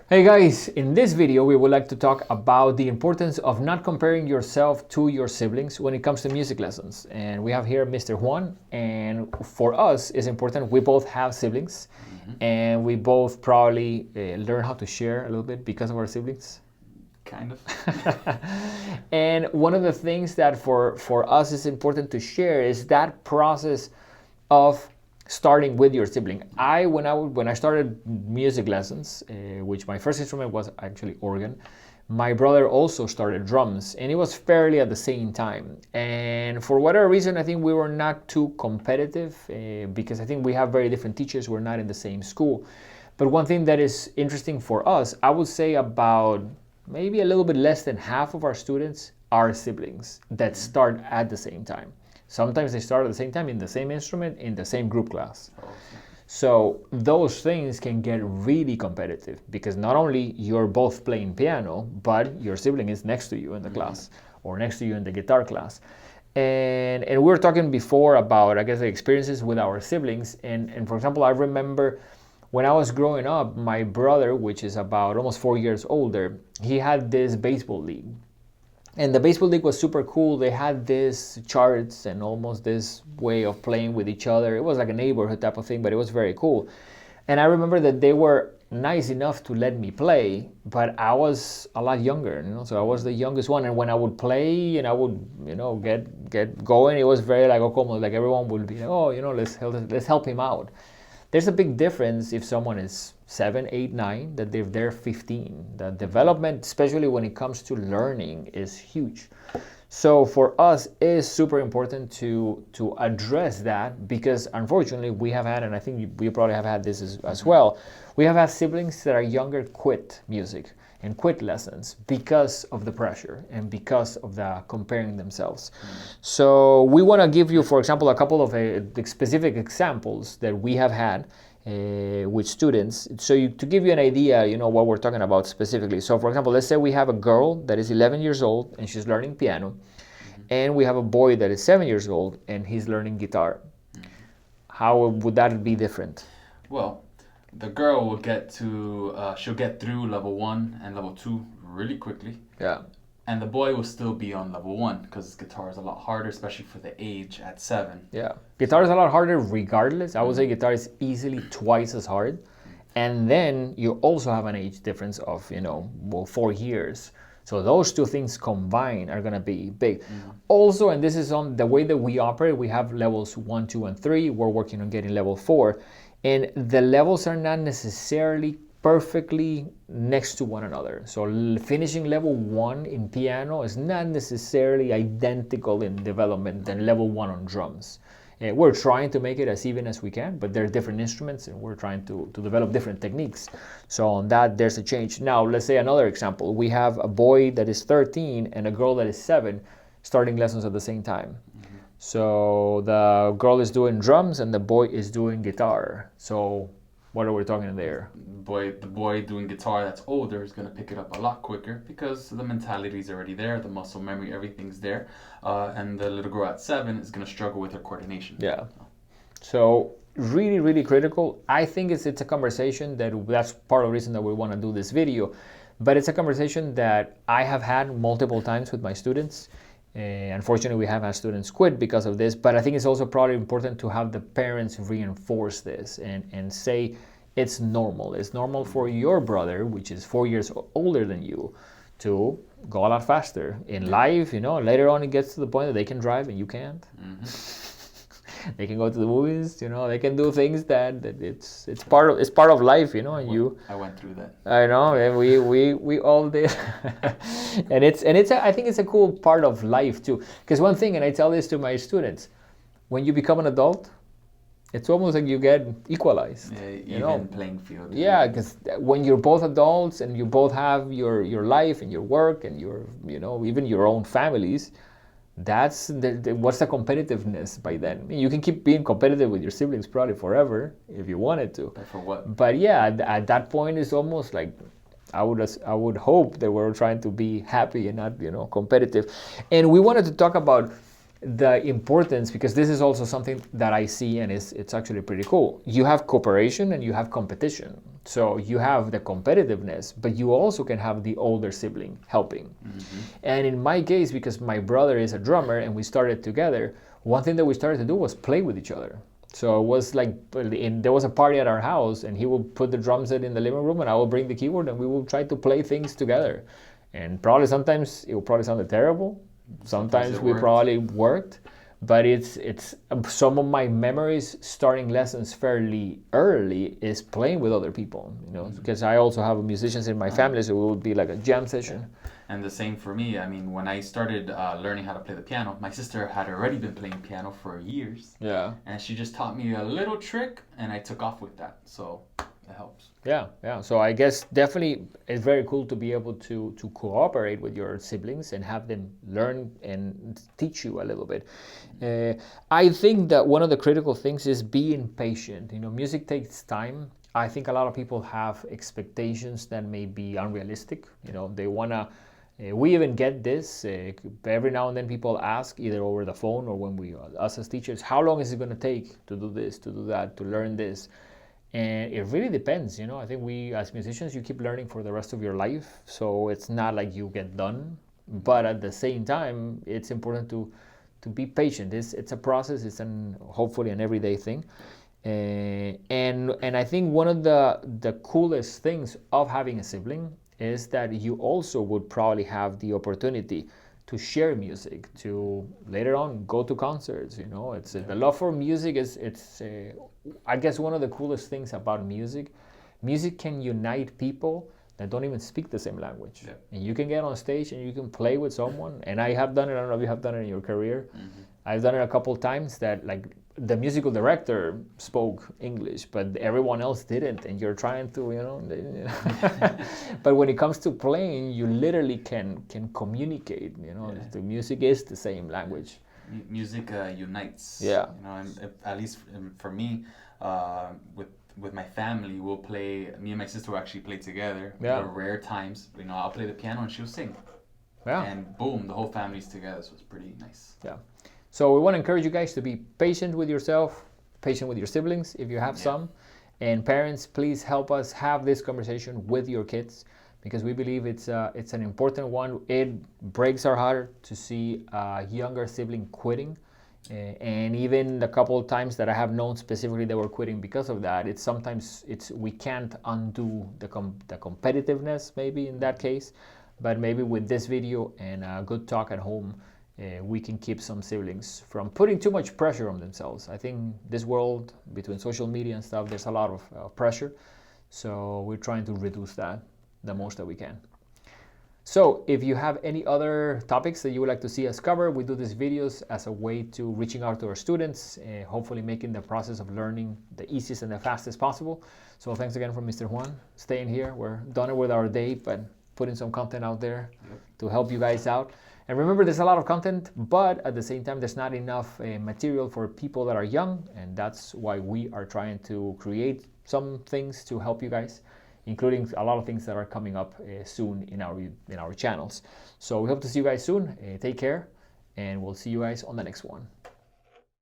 Hey guys, in this video we would like to talk about the importance of not comparing yourself to your siblings when it comes to music lessons. And we have here Mr. Juan, and for us it's important, we both have siblings, and we both probably learn how to share a little bit because of our siblings. Kind of. And one of the things that for us is important to share is that process of starting with your sibling. When I started music lessons, which my first instrument was actually organ, my brother also started drums, and it was fairly at the same time. And for whatever reason, I think we were not too competitive because I think we have very different teachers. We're not in the same school. But one thing that is interesting for us, I would say about maybe a little bit less than half of our students are siblings that start at the same time. Sometimes they start at the same time in the same instrument, in the same group class. So those things can get really competitive because not only you're both playing piano, but your sibling is next to you in the class or next to you in the guitar class. And we were talking before about, I guess, the experiences with our siblings. And for example, I remember when I was growing up, my brother, which is about almost 4 years older, he had this baseball league. And the baseball league was super cool. They had this charts and almost this way of playing with each other. It was like a neighborhood type of thing, but it was very cool. And I remember that they were nice enough to let me play, but I was a lot younger, so I was the youngest one. And when I would play and I would, get going, it was very like, like everyone would be like, let's help him out. There's a big difference if someone is 7, 8, 9, that if they're 15. The development, especially when it comes to learning, is huge. So for us, it is super important to address that because unfortunately we have had, and I think we probably have had this as well, we have had siblings that are younger quit music and quit lessons because of the pressure and because of the comparing themselves. So we want to give you, for example, a couple of specific examples that we have had with students, to give you an idea, what we're talking about specifically. So for example, let's say we have a girl that is 11 years old and she's learning piano, and we have a boy that is 7 years old and he's learning guitar. How would that be different? Well, the girl will she'll get through level 1 and level 2 really quickly. Yeah. And the boy will still be on level 1 because guitar is a lot harder, especially for the age at 7. Yeah. Guitar is a lot harder regardless. I would say guitar is easily twice as hard. And then you also have an age difference of, 4 years. So those two things combined are going to be big. Also, and this is on the way that we operate, we have levels 1, 2, and 3. We're working on getting level 4. And the levels are not necessarily perfectly next to one another. So finishing level 1 in piano is not necessarily identical in development than level 1 on drums. We're trying to make it as even as we can, but they're different instruments and we're trying to develop different techniques. So on that, there's a change. Now, let's say another example. We have a boy that is 13 and a girl that is 7 starting lessons at the same time. So the girl is doing drums and the boy is doing guitar. So what are we talking there? The boy doing guitar that's older is going to pick it up a lot quicker because the mentality is already there, the muscle memory, everything's there. And the little girl at 7 is going to struggle with her coordination. Yeah. So really, really critical. I think it's a conversation that's part of the reason that we want to do this video. But it's a conversation that I have had multiple times with my students. Unfortunately, we have had students quit because of this, but I think it's also probably important to have the parents reinforce this and say it's normal. It's normal for your brother, which is 4 years older than you, to go a lot faster in life. Later on it gets to the point that they can drive and you can't. They can go to the movies, they can do things that it's part of life, and I went through that. I know, and we all did. and I think it's a cool part of life too. Because one thing, and I tell this to my students, when you become an adult, it's almost like you get equalized. Yeah, even playing field. Yeah, because when you're both adults and you both have your life and your work and your even your own families, that's what's the competitiveness by then? I mean, you can keep being competitive with your siblings probably forever if you wanted to. But for what? But yeah, at that point, it's almost like I would hope that we're trying to be happy and not competitive. And we wanted to talk about the importance, because this is also something that I see, and it's actually pretty cool. You have cooperation and you have competition. So you have the competitiveness, but you also can have the older sibling helping. And in my case, because my brother is a drummer and we started together, one thing that we started to do was play with each other. So it was like, there was a party at our house, and he would put the drum set in the living room, and I will bring the keyboard, and we will try to play things together. And probably sometimes it will probably sound terrible. Sometimes we probably worked, but it's some of my memories starting lessons fairly early is playing with other people, you know, because I also have musicians in my family, so it would be like a jam session. And the same for me. I mean, when I started learning how to play the piano, my sister had already been playing piano for years. Yeah. And she just taught me a little trick, and I took off with that. So it helps. Yeah, yeah. So I guess definitely it's very cool to be able to cooperate with your siblings and have them learn and teach you a little bit. I think that one of the critical things is being patient. You know, music takes time. I think a lot of people have expectations that may be unrealistic. You know, they wanna. We even get this every now and then. People ask either over the phone or when us as teachers, how long is it going to take to do this, to do that, to learn this? And it really depends, you know. I think we as musicians, you keep learning for the rest of your life, so it's not like you get done. But at the same time, it's important to be patient. It's a process. It's hopefully an everyday thing. And I think one of the coolest things of having a sibling is that you also would probably have the opportunity to share music, to later on go to concerts. You know, it's the love for music is I guess one of the coolest things about music. Music can unite people that don't even speak the same language. Yeah. And you can get on stage and you can play with someone. And I have done it. I don't know if you have done it in your career. I've done it a couple times that like the musical director spoke English, but everyone else didn't, and you're trying to, you know. But when it comes to playing, you literally can communicate. You know, the music is the same language. Music unites. Yeah. You know, and at least for me, with my family, we'll play. Me and my sister will actually play together. Yeah. There are rare times, you know, I'll play the piano and she'll sing. Yeah. And boom, the whole family's together, so it's pretty nice. Yeah. So we want to encourage you guys to be patient with yourself, patient with your siblings if you have some. And parents, please help us have this conversation with your kids, because we believe it's an important one. It breaks our heart to see a younger sibling quitting. And even the couple of times that I have known specifically they were quitting because of that, we can't undo the competitiveness maybe in that case. But maybe with this video and a good talk at home, we can keep some siblings from putting too much pressure on themselves. I think this world, between social media and stuff, there's a lot of pressure. So we're trying to reduce that the most that we can. So if you have any other topics that you would like to see us cover, we do these videos as a way to reaching out to our students, hopefully making the process of learning the easiest and the fastest possible. So thanks again from Mr. Juan, staying here. We're done with our day, but putting some content out there to help you guys out. And remember, there's a lot of content, but at the same time, there's not enough material for people that are young, and that's why we are trying to create some things to help you guys, including a lot of things that are coming up soon in our channels. So we hope to see you guys soon. Take care, and we'll see you guys on the next one.